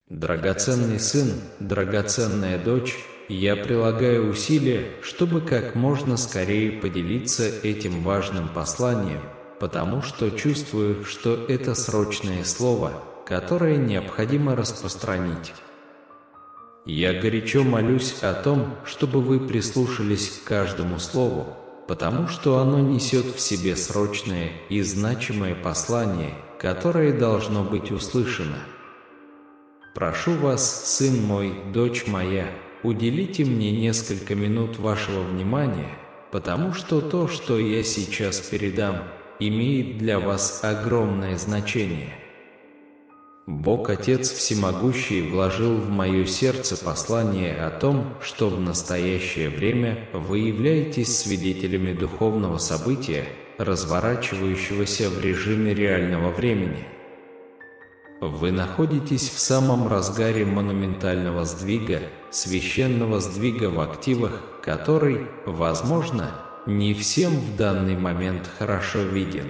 Драгоценный сын, драгоценная дочь, я прилагаю усилия, чтобы как можно скорее поделиться этим важным посланием, потому что чувствую, что это срочное слово, которое необходимо распространить. Я горячо молюсь о том, чтобы вы прислушались к каждому слову, потому что оно несет в себе срочное и значимое послание, которое должно быть услышано. Прошу вас, сын мой, дочь моя, уделите мне несколько минут вашего внимания, потому что то, что я сейчас передам, имеет для вас огромное значение. Бог Отец Всемогущий вложил в мое сердце послание о том, что в настоящее время вы являетесь свидетелями духовного события, разворачивающегося в режиме реального времени. Вы находитесь в самом разгаре монументального сдвига, священного сдвига в активах, который, возможно, не всем в данный момент хорошо виден.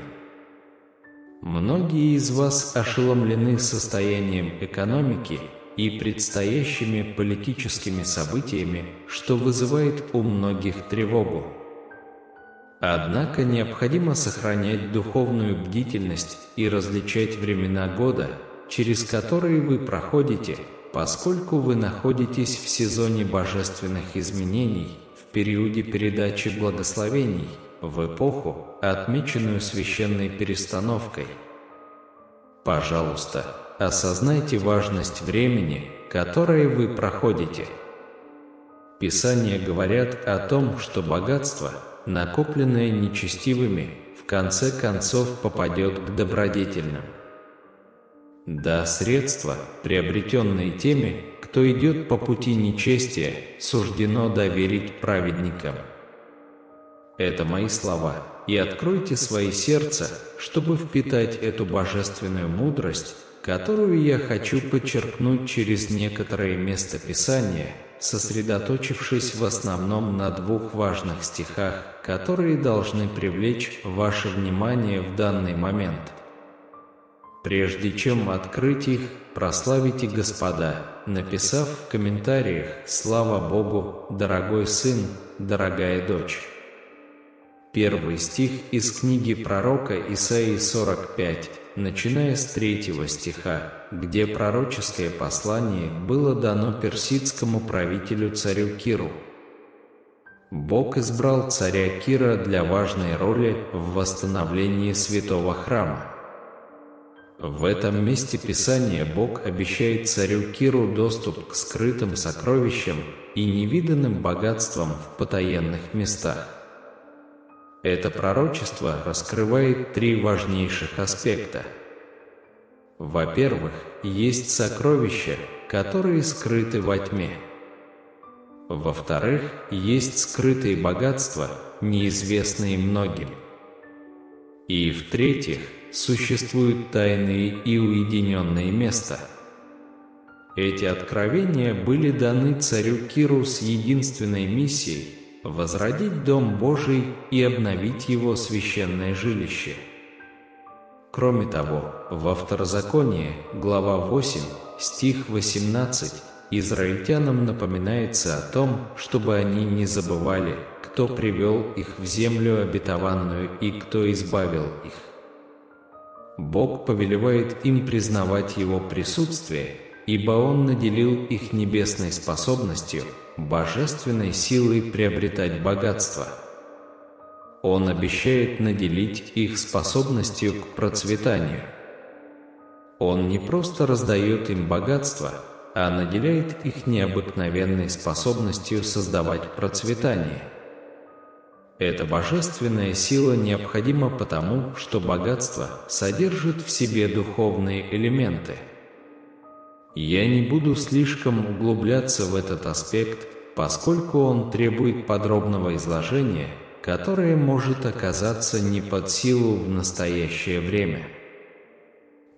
Многие из вас ошеломлены состоянием экономики и предстоящими политическими событиями, что вызывает у многих тревогу. Однако необходимо сохранять духовную бдительность и различать времена года, через которые вы проходите, поскольку вы находитесь в сезоне божественных изменений, в периоде передачи благословений, в эпоху, отмеченную священной перестановкой. Пожалуйста, осознайте важность времени, которое вы проходите. Писания говорят о том, что богатство, накопленное нечестивыми, в конце концов попадет к добродетельным. Да, средства, приобретенные теми, кто идет по пути нечестия, суждено доверить праведникам. Это мои слова, и откройте свои сердца, чтобы впитать эту божественную мудрость, которую я хочу подчеркнуть через некоторые места Писания, сосредоточившись в основном на двух важных стихах, которые должны привлечь ваше внимание в данный момент. Прежде чем открыть их, прославите Господа, написав в комментариях «Слава Богу, дорогой сын, дорогая дочь». Первый стих из книги пророка Исаии 45, начиная с 3 стиха, где пророческое послание было дано персидскому правителю царю Киру. Бог избрал царя Кира для важной роли в восстановлении святого храма. В этом месте Писания Бог обещает царю Киру доступ к скрытым сокровищам и невиданным богатствам в потаенных местах. Это пророчество раскрывает три важнейших аспекта. Во-первых, есть сокровища, которые скрыты во тьме. Во-вторых, есть скрытые богатства, неизвестные многим. И в-третьих, существуют тайные и уединенные места. Эти откровения были даны царю Киру с единственной миссией – возродить Дом Божий и обновить его священное жилище. Кроме того, во Второзаконии, глава 8, стих 18, израильтянам напоминается о том, чтобы они не забывали, кто привел их в землю обетованную и кто избавил их. Бог повелевает им признавать Его присутствие, ибо Он наделил их небесной способностью, божественной силой приобретать богатство. Он обещает наделить их способностью к процветанию. Он не просто раздает им богатство, а наделяет их необыкновенной способностью создавать процветание. Эта божественная сила необходима потому, что богатство содержит в себе духовные элементы. Я не буду слишком углубляться в этот аспект, поскольку он требует подробного изложения, которое может оказаться не под силу в настоящее время.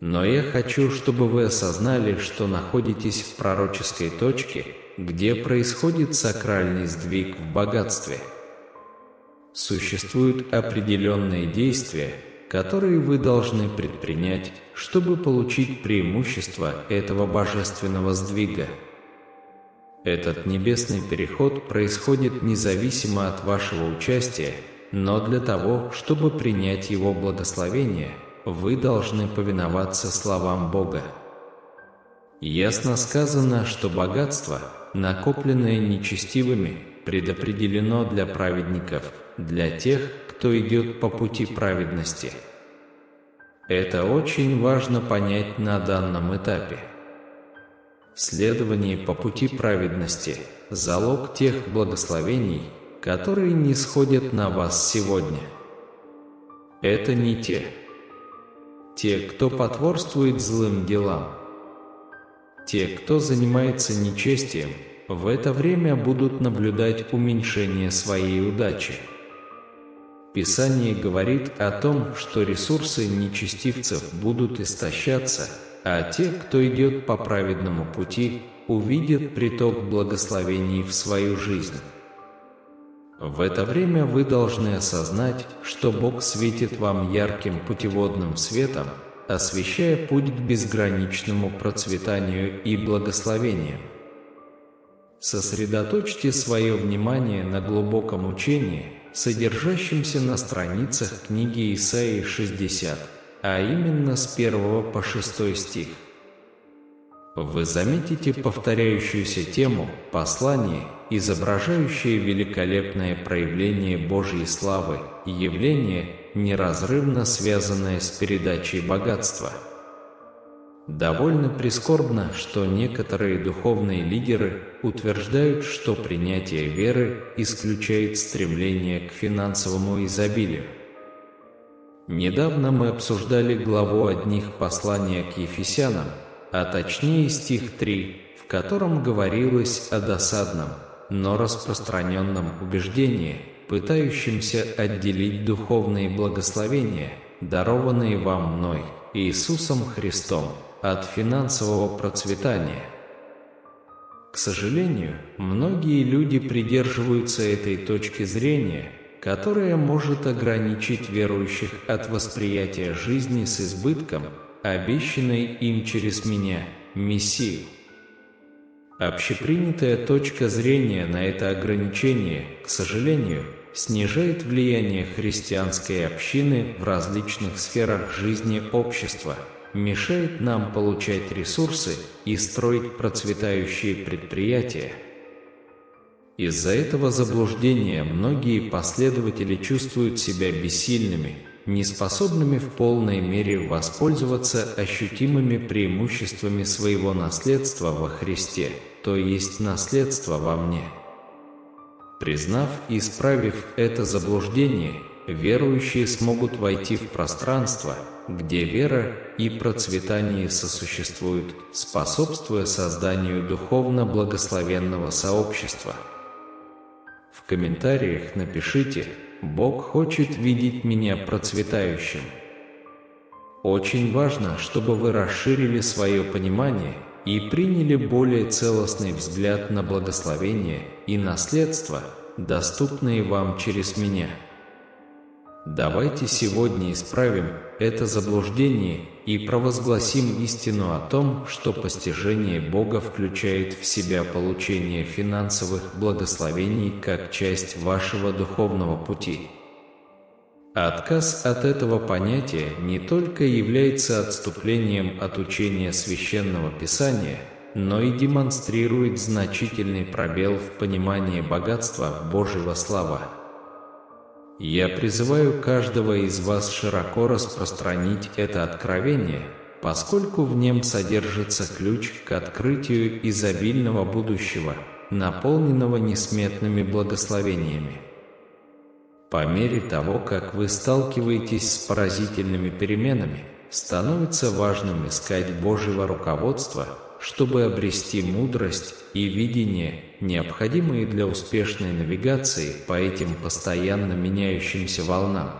Но я хочу, чтобы вы осознали, что находитесь в пророческой точке, где происходит сакральный сдвиг в богатстве. Существуют определенные действия, которые вы должны предпринять, чтобы получить преимущество этого божественного сдвига. Этот небесный переход происходит независимо от вашего участия, но для того, чтобы принять его благословение, вы должны повиноваться словам Бога. Ясно сказано, что богатство, накопленное нечестивыми, предопределено для праведников, для тех, кто идет по пути праведности. Это очень важно понять на данном этапе. Следование по пути праведности – залог тех благословений, которые не сходят на вас сегодня. Это не те, кто потворствует злым делам. Те, кто занимается нечестием, в это время будут наблюдать уменьшение своей удачи. Писание говорит о том, что ресурсы нечестивцев будут истощаться, а те, кто идет по праведному пути, увидят приток благословений в свою жизнь. В это время вы должны осознать, что Бог светит вам ярким путеводным светом, освещая путь к безграничному процветанию и благословениям. Сосредоточьте свое внимание на глубоком учении, содержащемся на страницах книги Исаии 60, а именно с 1 по 6 стих. Вы заметите повторяющуюся тему послания, изображающее великолепное проявление Божьей славы и явление, неразрывно связанное с передачей богатства. Довольно прискорбно, что некоторые духовные лидеры утверждают, что принятие веры исключает стремление к финансовому изобилию. Недавно мы обсуждали главу одних послания к Ефесянам, а точнее стих 3, в котором говорилось о досадном, но распространенном убеждении, пытающемся отделить духовные благословения, дарованные вам мной, Иисусом Христом, от финансового процветания. К сожалению, многие люди придерживаются этой точки зрения, которая может ограничить верующих от восприятия жизни с избытком, обещанной им через меня, Мессию. Общепринятая точка зрения на это ограничение, к сожалению, снижает влияние христианской общины в различных сферах жизни общества, мешает нам получать ресурсы и строить процветающие предприятия. Из-за этого заблуждения многие последователи чувствуют себя бессильными, неспособными в полной мере воспользоваться ощутимыми преимуществами своего наследства во Христе, то есть наследства во мне. Признав и исправив это заблуждение, верующие смогут войти в пространство, где вера и процветание сосуществуют, способствуя созданию духовно благословенного сообщества. В комментариях напишите: «Бог хочет видеть меня процветающим». Очень важно, чтобы вы расширили свое понимание и приняли более целостный взгляд на благословение и наследство, доступные вам через меня. Давайте сегодня исправим это заблуждение и провозгласим истину о том, что постижение Бога включает в себя получение финансовых благословений как часть вашего духовного пути. Отказ от этого понятия не только является отступлением от учения Священного Писания, но и демонстрирует значительный пробел в понимании богатства Божьего слова. Я призываю каждого из вас широко распространить это откровение, поскольку в нем содержится ключ к открытию изобильного будущего, наполненного несметными благословениями. По мере того, как вы сталкиваетесь с поразительными переменами, становится важным искать Божьего руководства, чтобы обрести мудрость и видение, необходимые для успешной навигации по этим постоянно меняющимся волнам.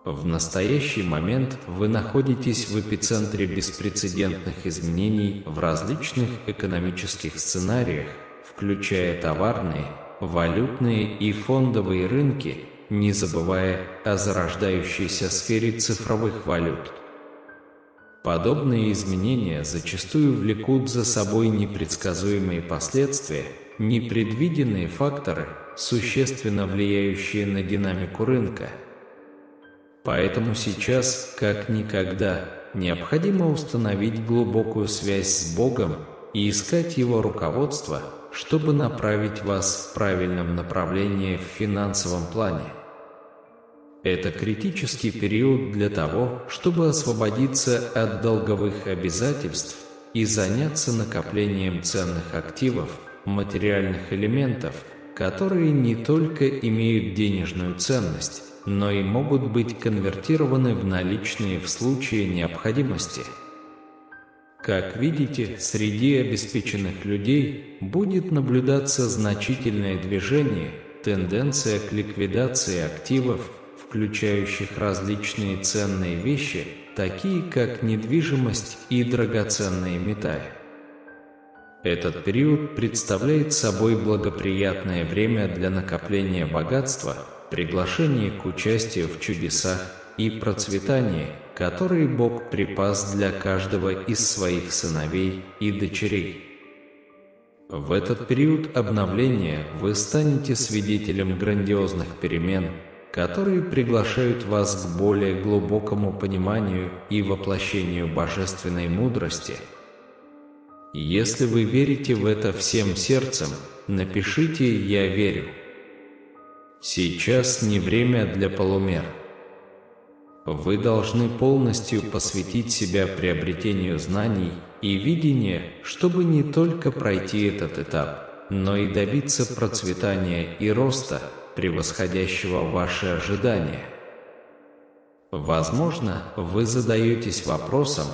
В настоящий момент вы находитесь в эпицентре беспрецедентных изменений в различных экономических сценариях, включая товарные, валютные и фондовые рынки, не забывая о зарождающейся сфере цифровых валют. Подобные изменения зачастую влекут за собой непредсказуемые последствия, непредвиденные факторы, существенно влияющие на динамику рынка. Поэтому сейчас, как никогда, необходимо установить глубокую связь с Богом и искать Его руководство, чтобы направить вас в правильном направлении в финансовом плане. Это критический период для того, чтобы освободиться от долговых обязательств и заняться накоплением ценных активов, материальных элементов, которые не только имеют денежную ценность, но и могут быть конвертированы в наличные в случае необходимости. Как видите, среди обеспеченных людей будет наблюдаться значительное движение, тенденция к ликвидации активов, включающих различные ценные вещи, такие как недвижимость и драгоценные металлы. Этот период представляет собой благоприятное время для накопления богатства, приглашения к участию в чудесах и процветания, которые Бог припас для каждого из своих сыновей и дочерей. В этот период обновления вы станете свидетелем грандиозных перемен, которые приглашают вас к более глубокому пониманию и воплощению божественной мудрости. Если вы верите в это всем сердцем, напишите «Я верю». Сейчас не время для полумер. Вы должны полностью посвятить себя приобретению знаний и видения, чтобы не только пройти этот этап, но и добиться процветания и роста, превосходящего ваши ожидания. Возможно, вы задаетесь вопросом,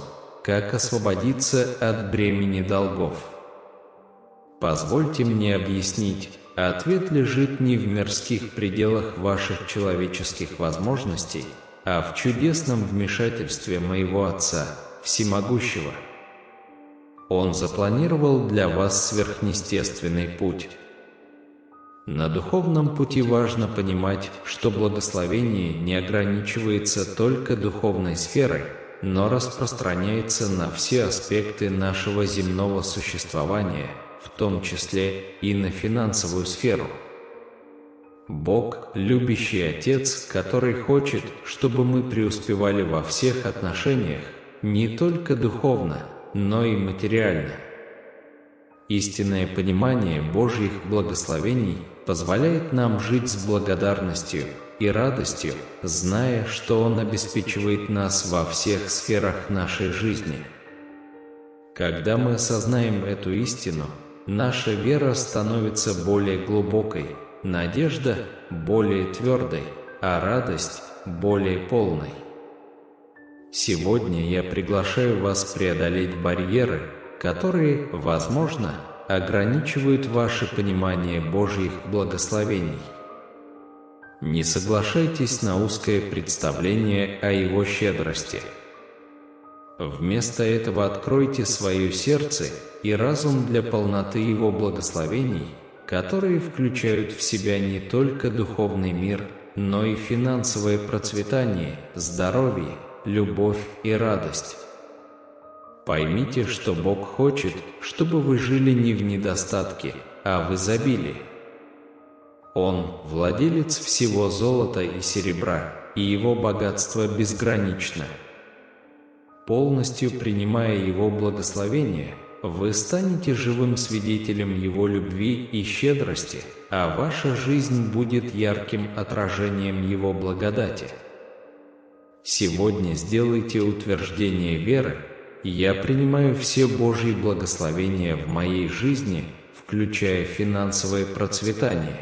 как освободиться от бремени долгов. Позвольте мне объяснить, ответ лежит не в мирских пределах ваших человеческих возможностей, а в чудесном вмешательстве моего Отца, Всемогущего. Он запланировал для вас сверхъестественный путь. На духовном пути важно понимать, что благословение не ограничивается только духовной сферой, но распространяется на все аспекты нашего земного существования, в том числе и на финансовую сферу. Бог – любящий Отец, который хочет, чтобы мы преуспевали во всех отношениях, не только духовно, но и материально. Истинное понимание Божьих благословений позволяет нам жить с благодарностью и радостью, зная, что Он обеспечивает нас во всех сферах нашей жизни. Когда мы осознаем эту истину, наша вера становится более глубокой, надежда более твердой, а радость более полной. Сегодня я приглашаю вас преодолеть барьеры, которые, возможно, ограничивают ваше понимание Божьих благословений. Не соглашайтесь на узкое представление о Его щедрости. Вместо этого откройте свое сердце и разум для полноты Его благословений, которые включают в себя не только духовный мир, но и финансовое процветание, здоровье, любовь и радость. Поймите, что Бог хочет, чтобы вы жили не в недостатке, а в изобилии. Он – владелец всего золота и серебра, и Его богатство безгранично. Полностью принимая Его благословение, вы станете живым свидетелем Его любви и щедрости, а ваша жизнь будет ярким отражением Его благодати. Сегодня сделайте утверждение веры: «Я принимаю все Божьи благословения в моей жизни, включая финансовое процветание.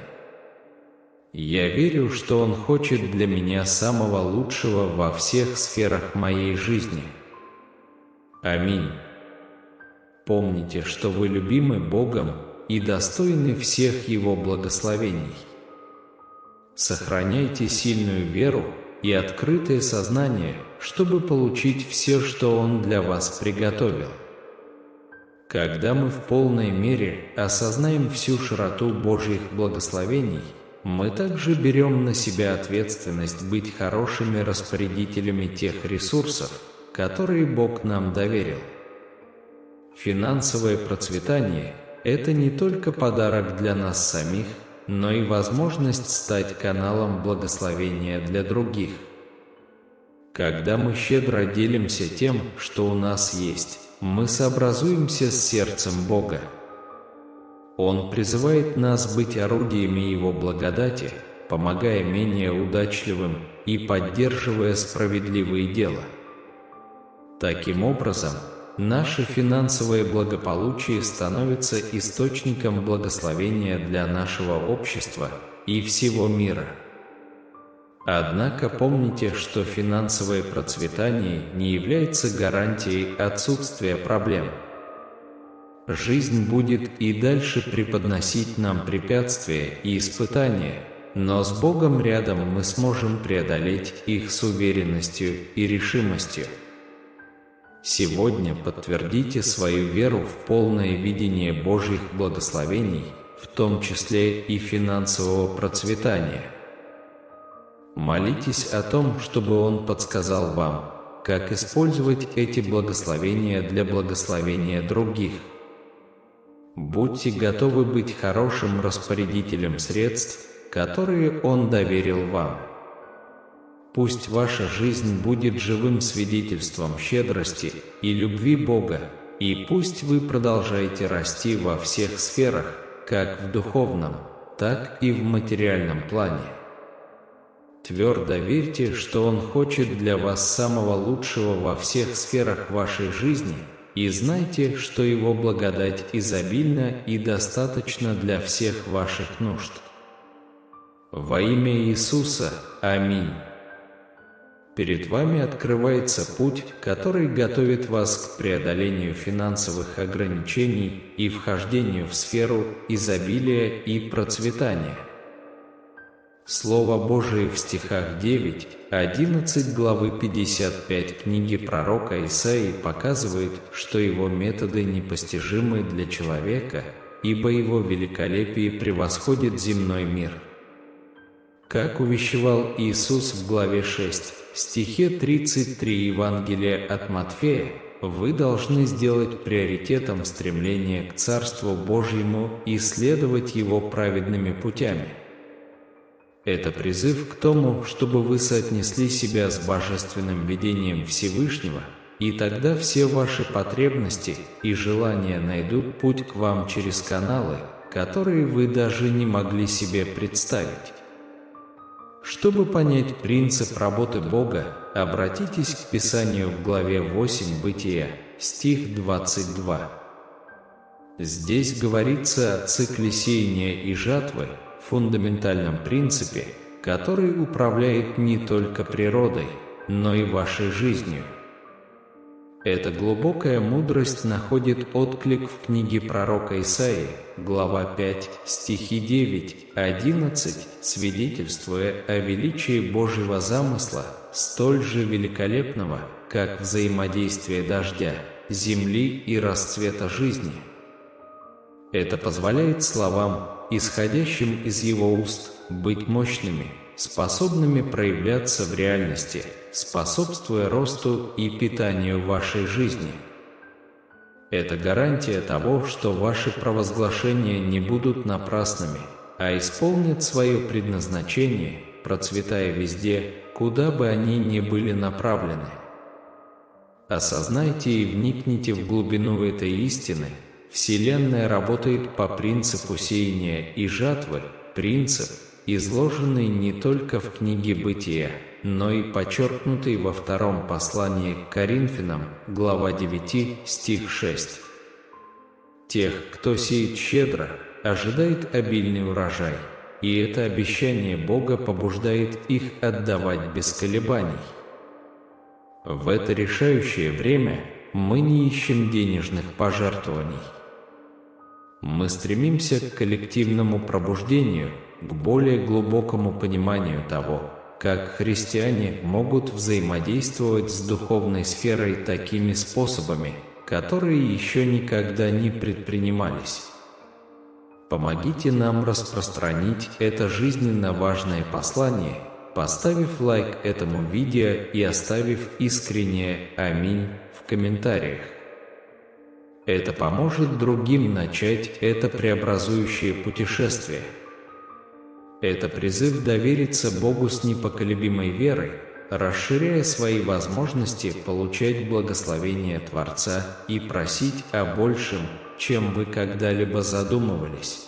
Я верю, что Он хочет для меня самого лучшего во всех сферах моей жизни. Аминь». Помните, что вы любимы Богом и достойны всех Его благословений. Сохраняйте сильную веру и открытое сознание, чтобы получить все, что Он для вас приготовил. Когда мы в полной мере осознаем всю широту Божьих благословений, мы также берем на себя ответственность быть хорошими распорядителями тех ресурсов, которые Бог нам доверил. Финансовое процветание – это не только подарок для нас самих, но и возможность стать каналом благословения для других. Когда мы щедро делимся тем, что у нас есть, мы сообразуемся с сердцем Бога. Он призывает нас быть орудиями Его благодати, помогая менее удачливым и поддерживая справедливые дела. Таким образом, наше финансовое благополучие становится источником благословения для нашего общества и всего мира. Однако помните, что финансовое процветание не является гарантией отсутствия проблем. Жизнь будет и дальше преподносить нам препятствия и испытания, но с Богом рядом мы сможем преодолеть их с уверенностью и решимостью. Сегодня подтвердите свою веру в полное видение Божьих благословений, в том числе и финансового процветания. Молитесь о том, чтобы Он подсказал вам, как использовать эти благословения для благословения других. Будьте готовы быть хорошим распорядителем средств, которые Он доверил вам. Пусть ваша жизнь будет живым свидетельством щедрости и любви Бога, и пусть вы продолжаете расти во всех сферах, как в духовном, так и в материальном плане. Твердо верьте, что Он хочет для вас самого лучшего во всех сферах вашей жизни, и знайте, что Его благодать изобильна и достаточна для всех ваших нужд. Во имя Иисуса. Аминь. Перед вами открывается путь, который готовит вас к преодолению финансовых ограничений и вхождению в сферу изобилия и процветания. Слово Божие в стихах 9-11 главы 55 книги пророка Исаии показывает, что его методы непостижимы для человека, ибо его великолепие превосходит земной мир. Как увещевал Иисус в главе 6, стихе 33 Евангелия от Матфея, вы должны сделать приоритетом стремление к Царству Божьему и следовать Его праведными путями. Это призыв к тому, чтобы вы соотнесли себя с божественным видением Всевышнего, и тогда все ваши потребности и желания найдут путь к вам через каналы, которые вы даже не могли себе представить. Чтобы понять принцип работы Бога, обратитесь к Писанию в главе 8 Бытия, стих 22. Здесь говорится о цикле сеяния и жатвы, фундаментальном принципе, который управляет не только природой, но и вашей жизнью. Эта глубокая мудрость находит отклик в книге пророка Исаии, глава 5, стихи 9-11, свидетельствуя о величии Божьего замысла, столь же великолепного, как взаимодействие дождя, земли и расцвета жизни. Это позволяет словам, исходящим из его уст, быть мощными, способными проявляться в реальности, способствуя росту и питанию вашей жизни. Это гарантия того, что ваши провозглашения не будут напрасными, а исполнят свое предназначение, процветая везде, куда бы они ни были направлены. Осознайте и вникните в глубину этой истины. Вселенная работает по принципу сеяния и жатвы, принцип, изложенный не только в книге Бытия, но и подчеркнутый во втором послании к Коринфянам, глава 9, стих 6. Тех, кто сеет щедро, ожидает обильный урожай, и это обещание Бога побуждает их отдавать без колебаний. В это решающее время мы не ищем денежных пожертвований. Мы стремимся к коллективному пробуждению, к более глубокому пониманию того, как христиане могут взаимодействовать с духовной сферой такими способами, которые еще никогда не предпринимались. Помогите нам распространить это жизненно важное послание, поставив лайк этому видео и оставив искреннее «Аминь» в комментариях. Это поможет другим начать это преобразующее путешествие. Это призыв довериться Богу с непоколебимой верой, расширяя свои возможности получать благословение Творца и просить о большем, чем вы когда-либо задумывались.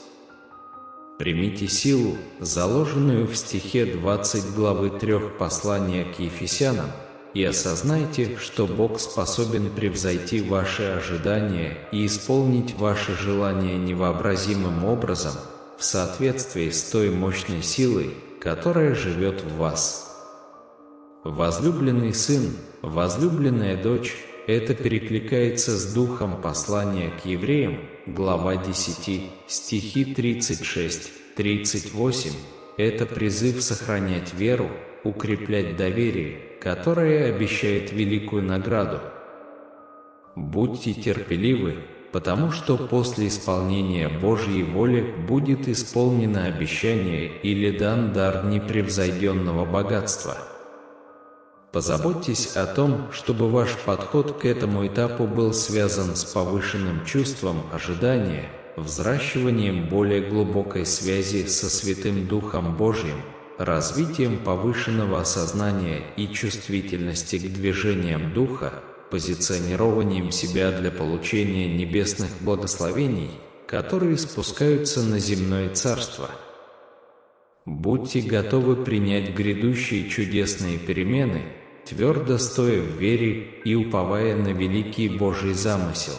Примите силу, заложенную в стихе 20 главы 3 послания к Ефесянам, и осознайте, что Бог способен превзойти ваши ожидания и исполнить ваши желания невообразимым образом, в соответствии с той мощной силой, которая живет в вас. Возлюбленный сын, возлюбленная дочь, это перекликается с духом послания к евреям, глава 10, стихи 36-38. Это призыв сохранять веру, укреплять доверие, которое обещает великую награду. Будьте терпеливы, потому что после исполнения Божьей воли будет исполнено обещание или дан дар непревзойденного богатства. Позаботьтесь о том, чтобы ваш подход к этому этапу был связан с повышенным чувством ожидания, взращиванием более глубокой связи со Святым Духом Божьим, развитием повышенного осознания и чувствительности к движениям Духа, позиционированием себя для получения небесных благословений, которые спускаются на земное царство. Будьте готовы принять грядущие чудесные перемены, твердо стоя в вере и уповая на великий Божий замысел.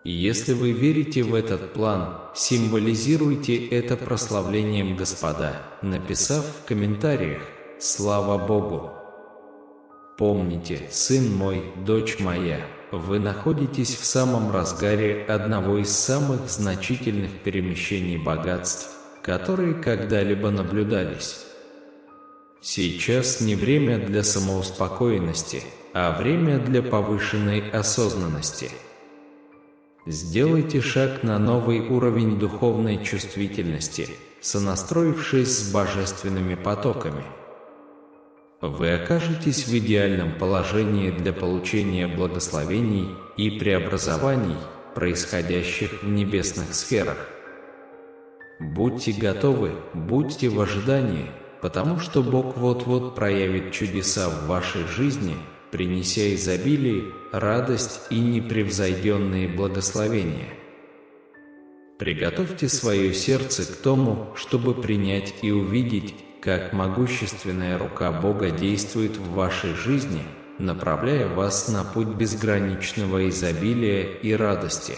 И если вы верите в этот план, символизируйте это прославлением Господа, написав в комментариях «Слава Богу». Помните, сын мой, дочь моя, вы находитесь в самом разгаре одного из самых значительных перемещений богатств, которые когда-либо наблюдались. Сейчас не время для самоуспокоенности, а время для повышенной осознанности. Сделайте шаг на новый уровень духовной чувствительности, сонастроившись с божественными потоками. Вы окажетесь в идеальном положении для получения благословений и преобразований, происходящих в небесных сферах. Будьте готовы, будьте в ожидании, потому что Бог вот-вот проявит чудеса в вашей жизни, принеся изобилие, радость и непревзойденные благословения. Приготовьте свое сердце к тому, чтобы принять и увидеть, как могущественная рука Бога действует в вашей жизни, направляя вас на путь безграничного изобилия и радости.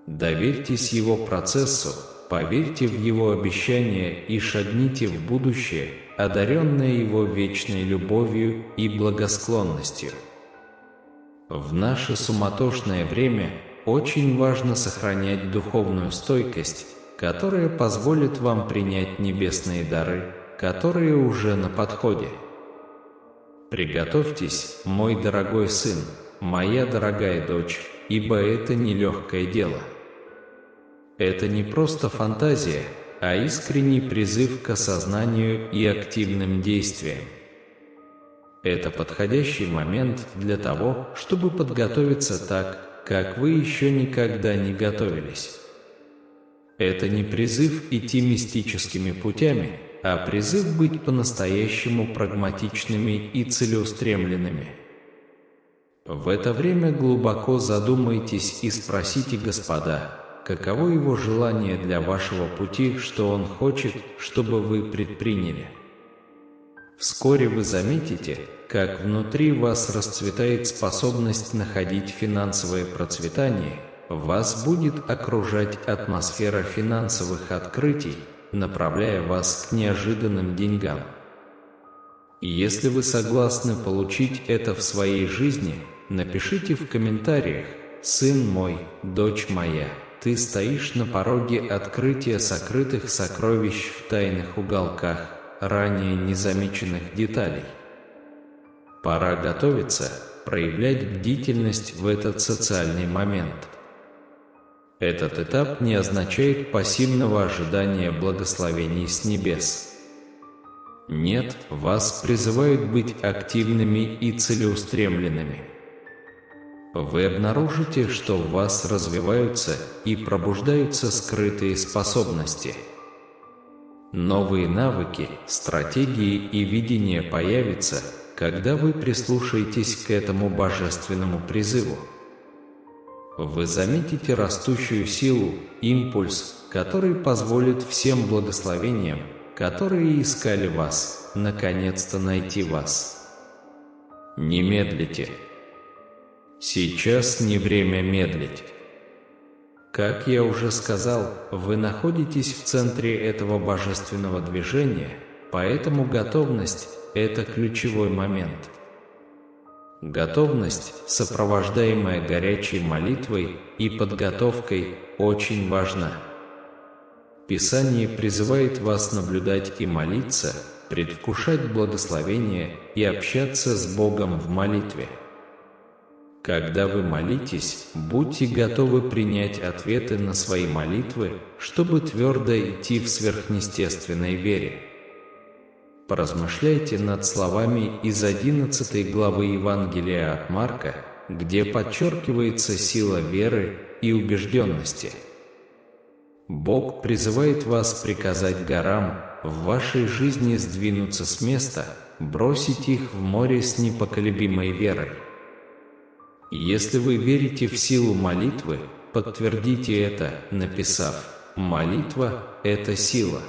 Доверьтесь Его процессу, поверьте в Его обещания и шагните в будущее, одаренное Его вечной любовью и благосклонностью. В наше суматошное время очень важно сохранять духовную стойкость, которая позволит вам принять небесные дары, которые уже на подходе. Приготовьтесь, мой дорогой сын, моя дорогая дочь, ибо это нелегкое дело. Это не просто фантазия, а искренний призыв к осознанию и активным действиям. Это подходящий момент для того, чтобы подготовиться так, как вы еще никогда не готовились. Это не призыв идти мистическими путями, а призыв быть по-настоящему прагматичными и целеустремленными. В это время глубоко задумайтесь и спросите Господа, каково Его желание для вашего пути, что Он хочет, чтобы вы предприняли. Вскоре вы заметите, как внутри вас расцветает способность находить финансовое процветание, вас будет окружать атмосфера финансовых открытий, направляя вас к неожиданным деньгам. И если вы согласны получить это в своей жизни, напишите в комментариях: «Сын мой, дочь моя, ты стоишь на пороге открытия сокрытых сокровищ в тайных уголках, ранее незамеченных деталей». Пора готовиться, проявлять бдительность в этот социальный момент. Этот этап не означает пассивного ожидания благословений с небес. Нет, вас призывают быть активными и целеустремленными. Вы обнаружите, что в вас развиваются и пробуждаются скрытые способности. Новые навыки, стратегии и видения появятся, когда вы прислушаетесь к этому божественному призыву. Вы заметите растущую силу, импульс, который позволит всем благословениям, которые искали вас, наконец-то найти вас. Не медлите. Сейчас не время медлить. Как я уже сказал, вы находитесь в центре этого божественного движения, поэтому готовность – это ключевой момент. Готовность, сопровождаемая горячей молитвой и подготовкой, очень важна. Писание призывает вас наблюдать и молиться, предвкушать благословение и общаться с Богом в молитве. Когда вы молитесь, будьте готовы принять ответы на свои молитвы, чтобы твердо идти в сверхъестественной вере. Поразмышляйте над словами из 11 главы Евангелия от Марка, где подчеркивается сила веры и убежденности. Бог призывает вас приказать горам в вашей жизни сдвинуться с места, бросить их в море с непоколебимой верой. Если вы верите в силу молитвы, подтвердите это, написав: «Молитва – это сила».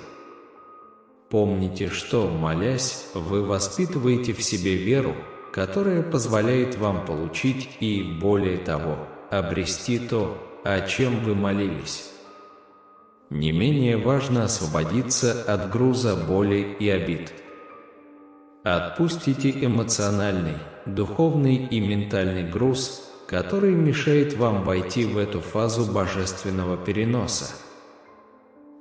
Помните, что, молясь, вы воспитываете в себе веру, которая позволяет вам получить и, более того, обрести то, о чем вы молились. Не менее важно освободиться от груза боли и обид. Отпустите эмоциональный, духовный и ментальный груз, который мешает вам войти в эту фазу божественного переноса.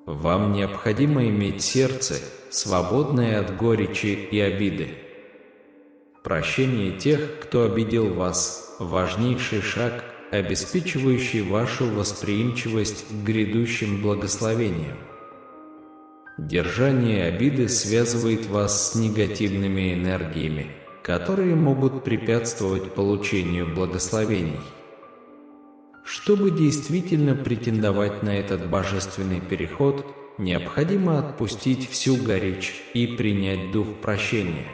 Вам необходимо иметь сердце, свободное от горечи и обиды. Прощение тех, кто обидел вас – важнейший шаг, обеспечивающий вашу восприимчивость к грядущим благословениям. Держание обиды связывает вас с негативными энергиями, которые могут препятствовать получению благословений. Чтобы действительно претендовать на этот божественный переход, необходимо отпустить всю горечь и принять дух прощения.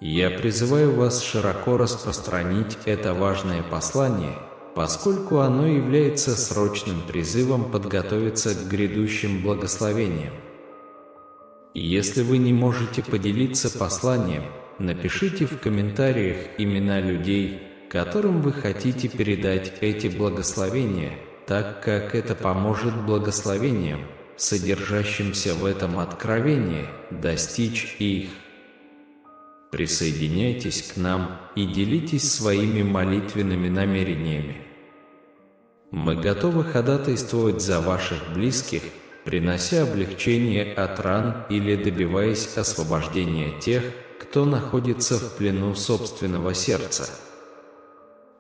Я призываю вас широко распространить это важное послание, поскольку оно является срочным призывом подготовиться к грядущим благословениям. Если вы не можете поделиться посланием, напишите в комментариях имена людей, которым вы хотите передать эти благословения, так как это поможет благословениям, содержащимся в этом откровении, достичь их. Присоединяйтесь к нам и делитесь своими молитвенными намерениями. Мы готовы ходатайствовать за ваших близких, принося облегчение от ран или добиваясь освобождения тех, кто находится в плену собственного сердца.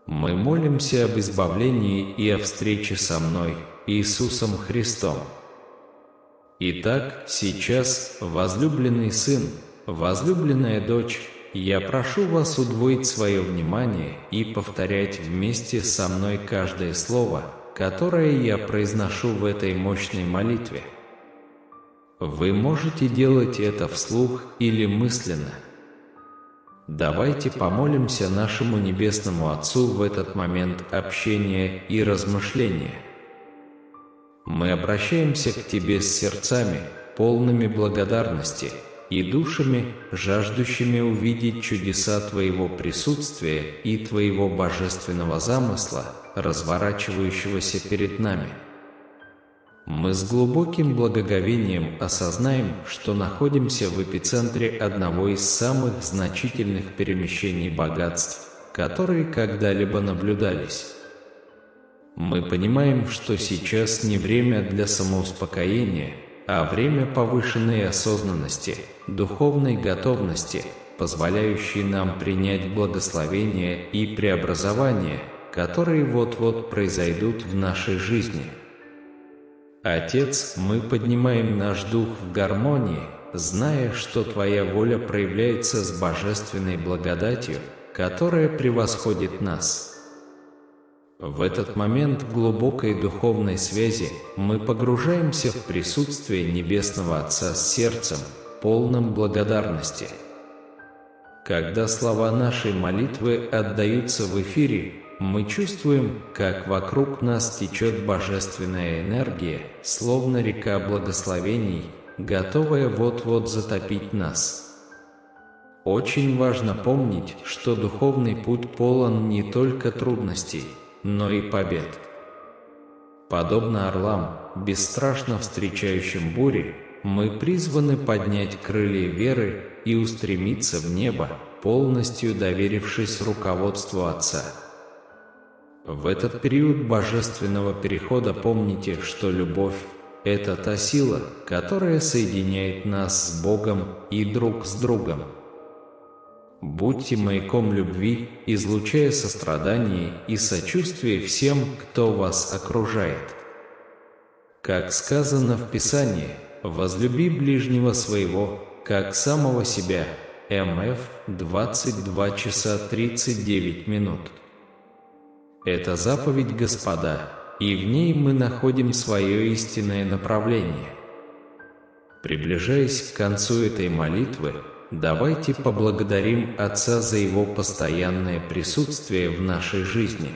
Мы молимся об избавлении и о встрече со мной, Иисусом Христом. Итак, сейчас, возлюбленный сын, возлюбленная дочь, я прошу вас удвоить свое внимание и повторять вместе со мной каждое слово, которое я произношу в этой мощной молитве. Вы можете делать это вслух или мысленно. Давайте помолимся нашему Небесному Отцу в этот момент общения и размышления. Мы обращаемся к Тебе с сердцами, полными благодарности, и душами, жаждущими увидеть чудеса Твоего присутствия и Твоего божественного замысла, разворачивающегося перед нами. Мы с глубоким благоговением осознаем, что находимся в эпицентре одного из самых значительных перемещений богатств, которые когда-либо наблюдались. Мы понимаем, что сейчас не время для самоуспокоения, а время повышенной осознанности, духовной готовности, позволяющей нам принять благословение и преобразование, которые вот-вот произойдут в нашей жизни. Отец, мы поднимаем наш дух в гармонии, зная, что Твоя воля проявляется с божественной благодатью, которая превосходит нас. В этот момент глубокой духовной связи мы погружаемся в присутствие Небесного Отца с сердцем, полным благодарности. Когда слова нашей молитвы отдаются в эфире, мы чувствуем, как вокруг нас течет божественная энергия, словно река благословений, готовая вот-вот затопить нас. Очень важно помнить, что духовный путь полон не только трудностей, но и побед. Подобно орлам, бесстрашно встречающим бури, мы призваны поднять крылья веры и устремиться в небо, полностью доверившись руководству Отца. В этот период божественного перехода помните, что любовь – это та сила, которая соединяет нас с Богом и друг с другом. Будьте маяком любви, излучая сострадание и сочувствие всем, кто вас окружает. Как сказано в Писании, «Возлюби ближнего своего, как самого себя» МФ 22 часа 39 минут. Это заповедь Господа, и в ней мы находим свое истинное направление. Приближаясь к концу этой молитвы, давайте поблагодарим Отца за Его постоянное присутствие в нашей жизни.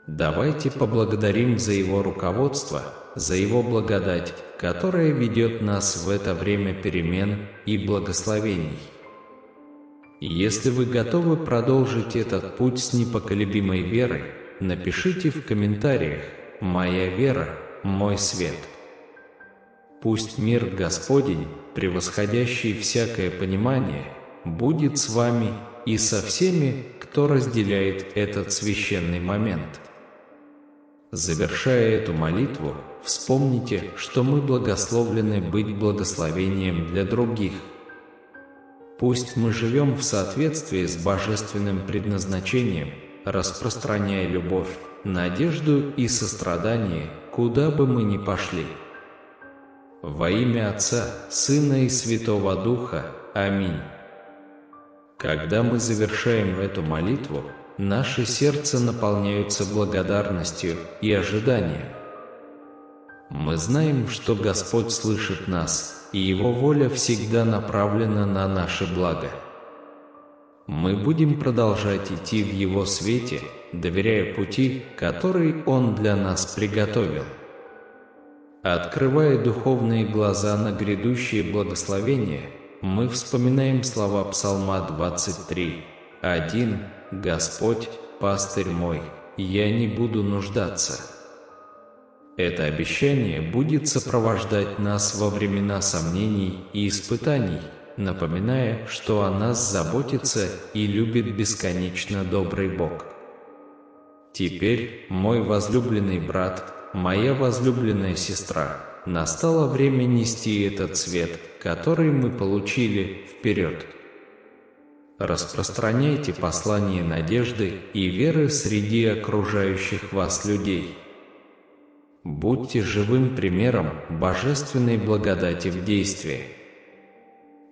Давайте поблагодарим за Его руководство, за Его благодать, которая ведет нас в это время перемен и благословений. Если вы готовы продолжить этот путь с непоколебимой верой, напишите в комментариях «Моя вера, мой свет». Пусть мир Господень, превосходящий всякое понимание, будет с вами и со всеми, кто разделяет этот священный момент. Завершая эту молитву, вспомните, что мы благословлены быть благословением для других. Пусть мы живем в соответствии с божественным предназначением, распространяя любовь, надежду и сострадание, куда бы мы ни пошли. Во имя Отца, Сына и Святого Духа. Аминь. Когда мы завершаем эту молитву, наши сердца наполняются благодарностью и ожиданием. Мы знаем, что Господь слышит нас, и Его воля всегда направлена на наше благо. Мы будем продолжать идти в Его свете, доверяя пути, который Он для нас приготовил. Открывая духовные глаза на грядущие благословения, мы вспоминаем слова Псалма 23, 1: «Господь, пастырь мой, я не буду нуждаться». Это обещание будет сопровождать нас во времена сомнений и испытаний, напоминая, что о нас заботится и любит бесконечно добрый Бог. Теперь, мой возлюбленный брат, моя возлюбленная сестра, настало время нести этот свет, который мы получили, вперед. Распространяйте послание надежды и веры среди окружающих вас людей. Будьте живым примером божественной благодати в действии.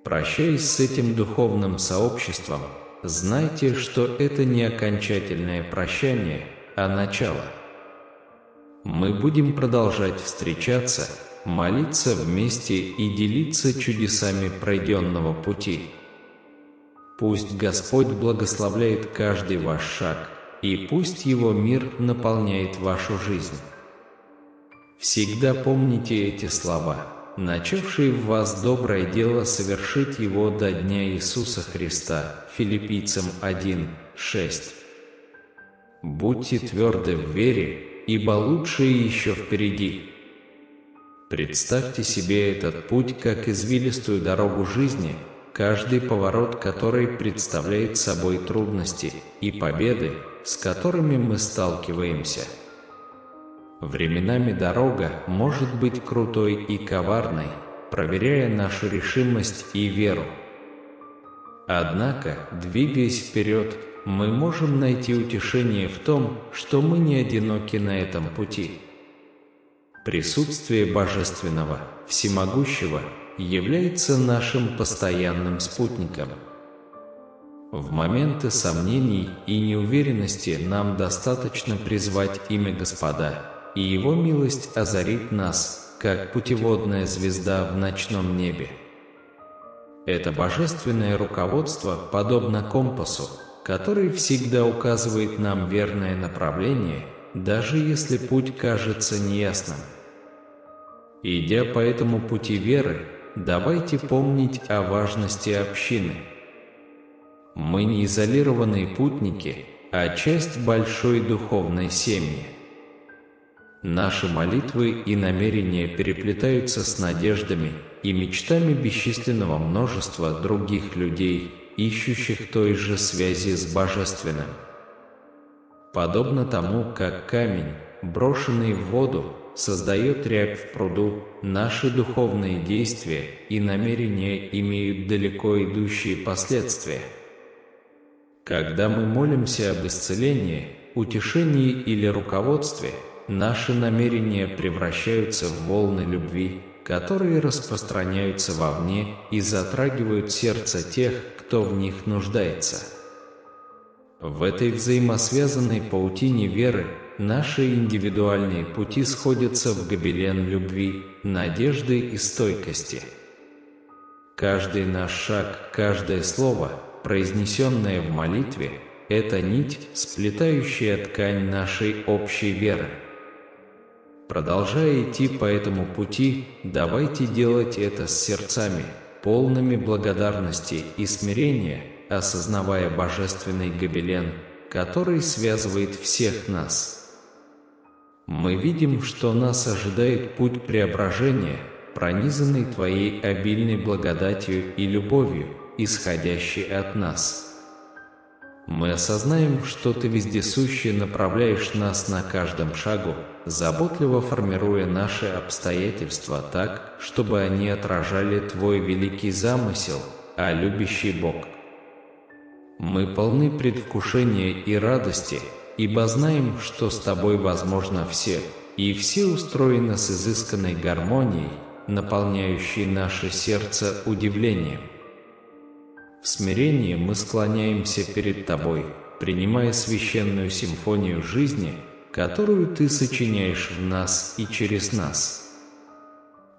Прощаясь с этим духовным сообществом, знайте, что это не окончательное прощание, а начало. Мы будем продолжать встречаться, молиться вместе и делиться чудесами пройденного пути. Пусть Господь благословляет каждый ваш шаг, и пусть Его мир наполняет вашу жизнь. Всегда помните эти слова: начавший в вас доброе дело совершит его до дня Иисуса Христа. Филиппийцам 1:6. Будьте тверды в вере, ибо лучшее еще впереди. Представьте себе этот путь как извилистую дорогу жизни, каждый поворот которой представляет собой трудности и победы, с которыми мы сталкиваемся. Временами дорога может быть крутой и коварной, проверяя нашу решимость и веру. Однако, двигаясь вперед, мы можем найти утешение в том, что мы не одиноки на этом пути. Присутствие Божественного, Всемогущего, является нашим постоянным спутником. В моменты сомнений и неуверенности нам достаточно призвать имя Господа, и Его милость озарит нас, как путеводная звезда в ночном небе. Это божественное руководство подобно компасу, который всегда указывает нам верное направление, даже если путь кажется неясным. Идя по этому пути веры, давайте помнить о важности общины. Мы не изолированные путники, а часть большой духовной семьи. Наши молитвы и намерения переплетаются с надеждами и мечтами бесчисленного множества других людей, ищущих той же связи с Божественным. Подобно тому, как камень, брошенный в воду, создает рябь в пруду, наши духовные действия и намерения имеют далеко идущие последствия. Когда мы молимся об исцелении, утешении или руководстве, наши намерения превращаются в волны любви, которые распространяются вовне и затрагивают сердце тех, кто в них нуждается. В этой взаимосвязанной паутине веры наши индивидуальные пути сходятся в гобелен любви, надежды и стойкости. Каждый наш шаг, каждое слово, произнесенное в молитве, это нить, сплетающая ткань нашей общей веры. Продолжая идти по этому пути, давайте делать это с сердцами, полными благодарности и смирения, осознавая божественный гобелен, который связывает всех нас. Мы видим, что нас ожидает путь преображения, пронизанный Твоей обильной благодатью и любовью, исходящей от нас. Мы осознаем, что Ты вездесуще направляешь нас на каждом шагу, заботливо формируя наши обстоятельства так, чтобы они отражали Твой великий замысел, а любящий Бог. Мы полны предвкушения и радости, ибо знаем, что с Тобой возможно все, и все устроено с изысканной гармонией, наполняющей наше сердце удивлением. В смирении мы склоняемся перед Тобой, принимая священную симфонию жизни, которую Ты сочиняешь в нас и через нас.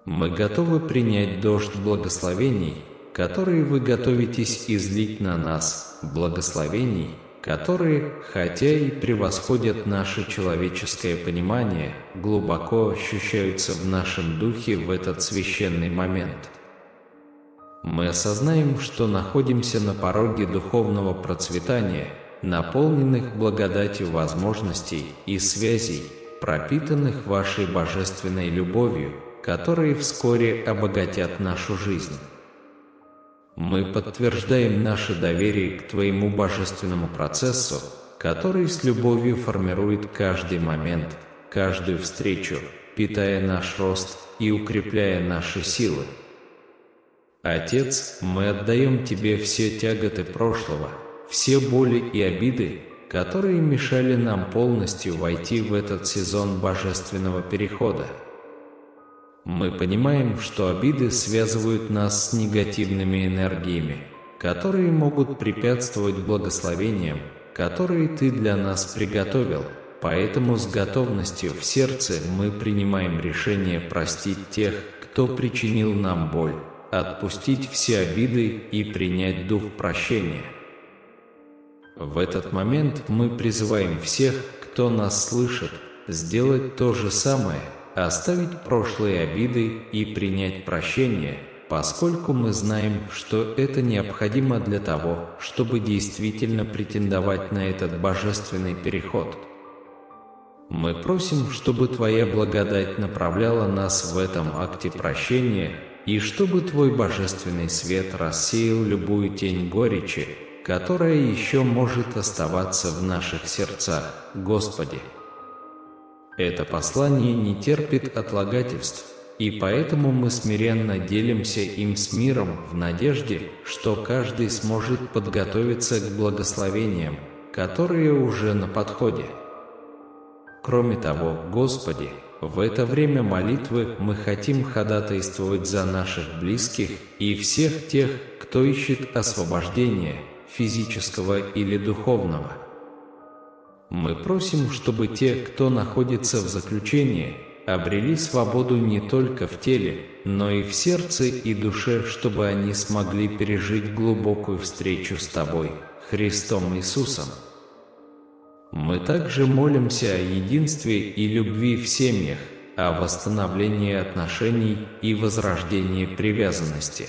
Мы готовы принять дождь благословений, которые Вы готовитесь излить на нас, благословений, которые, хотя и превосходят наше человеческое понимание, глубоко ощущаются в нашем духе в этот священный момент. Мы осознаем, что находимся на пороге духовного процветания, наполненных благодатью возможностей и связей, пропитанных Вашей божественной любовью, которые вскоре обогатят нашу жизнь. Мы подтверждаем наше доверие к Твоему божественному процессу, который с любовью формирует каждый момент, каждую встречу, питая наш рост и укрепляя наши силы. Отец, мы отдаем Тебе все тяготы прошлого, все боли и обиды, которые мешали нам полностью войти в этот сезон божественного перехода. Мы понимаем, что обиды связывают нас с негативными энергиями, которые могут препятствовать благословениям, которые Ты для нас приготовил, поэтому с готовностью в сердце мы принимаем решение простить тех, кто причинил нам боль, отпустить все обиды и принять дух прощения. В этот момент мы призываем всех, кто нас слышит, сделать то же самое, оставить прошлые обиды и принять прощение, поскольку мы знаем, что это необходимо для того, чтобы действительно претендовать на этот божественный переход. Мы просим, чтобы Твоя благодать направляла нас в этом акте прощения, и чтобы Твой божественный свет рассеял любую тень горечи, которая еще может оставаться в наших сердцах, Господи. Это послание не терпит отлагательств, и поэтому мы смиренно делимся им с миром в надежде, что каждый сможет подготовиться к благословениям, которые уже на подходе. Кроме того, Господи, в это время молитвы мы хотим ходатайствовать за наших близких и всех тех, кто ищет освобождения, физического или духовного. Мы просим, чтобы те, кто находится в заключении, обрели свободу не только в теле, но и в сердце и душе, чтобы они смогли пережить глубокую встречу с Тобой, Христом Иисусом. Мы также молимся о единстве и любви в семьях, о восстановлении отношений и возрождении привязанности.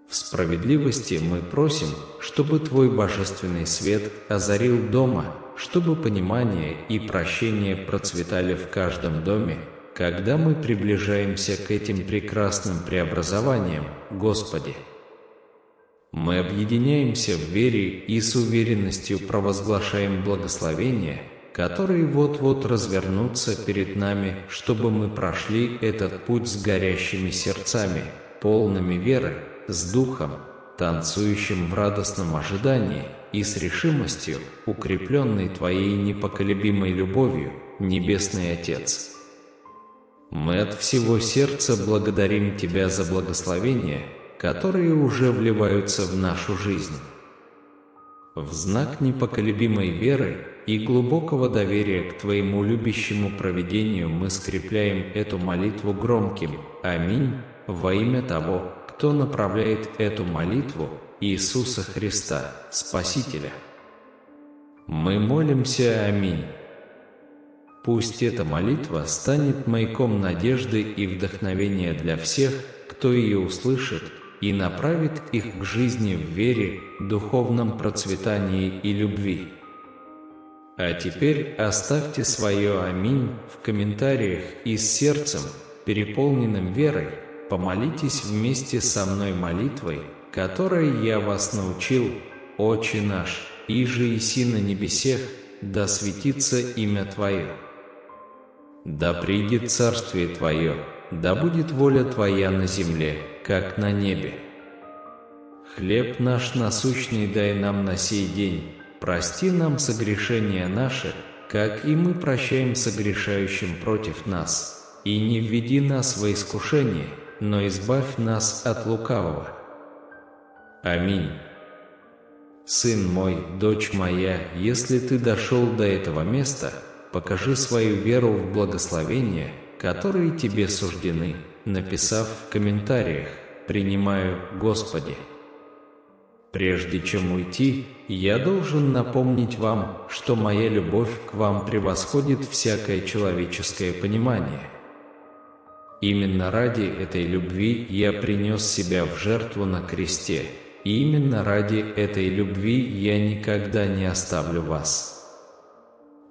В справедливости мы просим, чтобы Твой божественный свет озарил дома, чтобы понимание и прощение процветали в каждом доме, когда мы приближаемся к этим прекрасным преобразованиям, Господи. Мы объединяемся в вере и с уверенностью провозглашаем благословения, которые вот-вот развернутся перед нами, чтобы мы прошли этот путь с горящими сердцами, полными веры, с духом, танцующим в радостном ожидании, и с решимостью, укрепленной Твоей непоколебимой любовью, Небесный Отец. Мы от всего сердца благодарим Тебя за благословения, которые уже вливаются в нашу жизнь. В знак непоколебимой веры и глубокого доверия к Твоему любящему провидению мы скрепляем эту молитву громким «Аминь» во имя того, кто направляет эту молитву, Иисуса Христа, Спасителя. Мы молимся «Аминь». Пусть эта молитва станет маяком надежды и вдохновения для всех, кто ее услышит, и направит их к жизни в вере, духовном процветании и любви. А теперь оставьте свое «Аминь» в комментариях и с сердцем, переполненным верой, помолитесь вместе со мной молитвой, которой я вас научил: «Отче наш, иже еси на небесех, да светится имя Твое. Да придет царствие Твое, да будет воля Твоя на земле, как на небе. Хлеб наш насущный дай нам на сей день, прости нам согрешения наши, как и мы прощаем согрешающим против нас, и не введи нас во искушение, но избавь нас от лукавого. Аминь. Сын мой, дочь моя, если ты дошел до этого места, покажи свою веру в благословения, которые тебе суждены, написав в комментариях «Принимаю, Господи». Прежде чем уйти, я должен напомнить вам, что моя любовь к вам превосходит всякое человеческое понимание. Именно ради этой любви я принес себя в жертву на кресте, и именно ради этой любви я никогда не оставлю вас.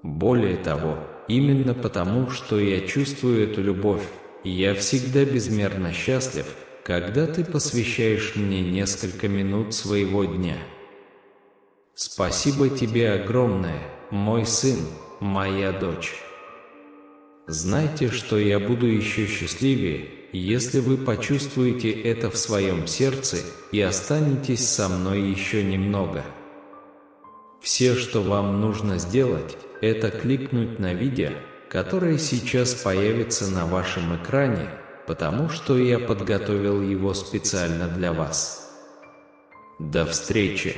Более того, именно потому, что я чувствую эту любовь, я всегда безмерно счастлив, когда ты посвящаешь мне несколько минут своего дня. Спасибо тебе огромное, мой сын, моя дочь. Знайте, что я буду еще счастливее, если вы почувствуете это в своем сердце и останетесь со мной еще немного. Все, что вам нужно сделать, это кликнуть на видео, которое сейчас появится на вашем экране, потому что я подготовил его специально для вас. До встречи!